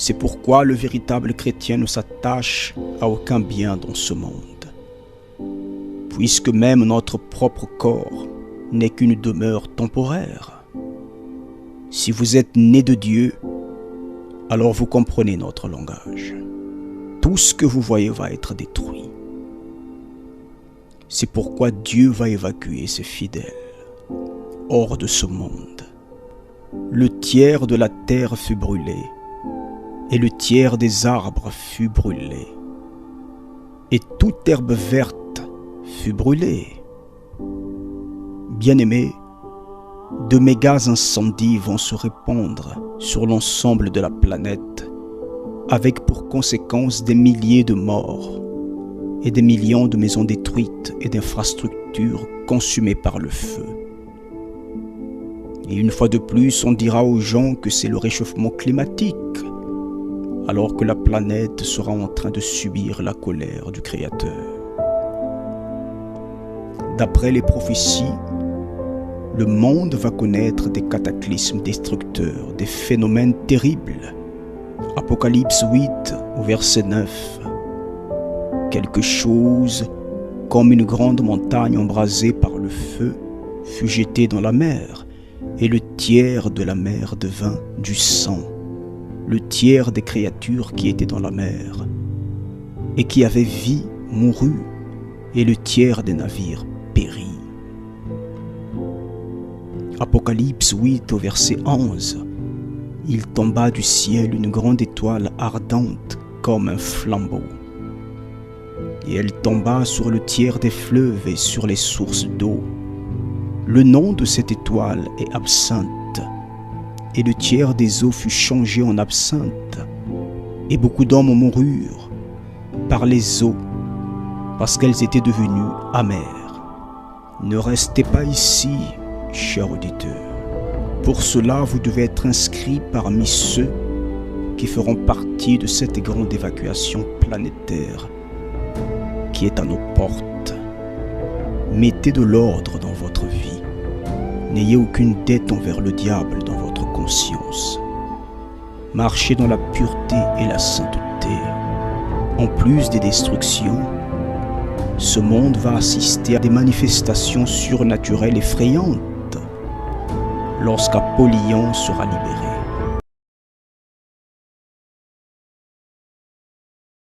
C'est pourquoi le véritable chrétien ne s'attache à aucun bien dans ce monde, puisque même notre propre corps n'est qu'une demeure temporaire. Si vous êtes né de Dieu, alors vous comprenez notre langage. Tout ce que vous voyez va être détruit. C'est pourquoi Dieu va évacuer ses fidèles hors de ce monde. Le tiers de la terre fut brûlé, et le tiers des arbres fut brûlé, et toute herbe verte fut brûlée. Bien-aimés, de méga incendies vont se répandre sur l'ensemble de la planète, avec pour conséquence des milliers de morts et des millions de maisons détruites et d'infrastructures consumées par le feu. Et une fois de plus, on dira aux gens que c'est le réchauffement climatique, alors que la planète sera en train de subir la colère du Créateur. D'après les prophéties, le monde va connaître des cataclysmes destructeurs, des phénomènes terribles. Apocalypse 8, au verset 9. Quelque chose comme une grande montagne embrasée par le feu fut jetée dans la mer, et le tiers de la mer devint du sang. Le tiers des créatures qui étaient dans la mer et qui avaient vie mourut, et le tiers des navires périt. Apocalypse 8 au verset 11. Il tomba du ciel une grande étoile ardente comme un flambeau, et elle tomba sur le tiers des fleuves et sur les sources d'eau. Le nom de cette étoile est absinthe, et le tiers des eaux fut changé en absinthe, et beaucoup d'hommes moururent par les eaux, parce qu'elles étaient devenues amères. Ne restez pas ici, chers auditeurs. Pour cela, vous devez être inscrits parmi ceux qui feront partie de cette grande évacuation planétaire qui est à nos portes. Mettez de l'ordre dans votre vie. N'ayez aucune dette envers le diable dans votre conscience. Marchez dans la pureté et la sainteté. En plus des destructions, ce monde va assister à des manifestations surnaturelles effrayantes lorsqu'Apollyon sera libéré.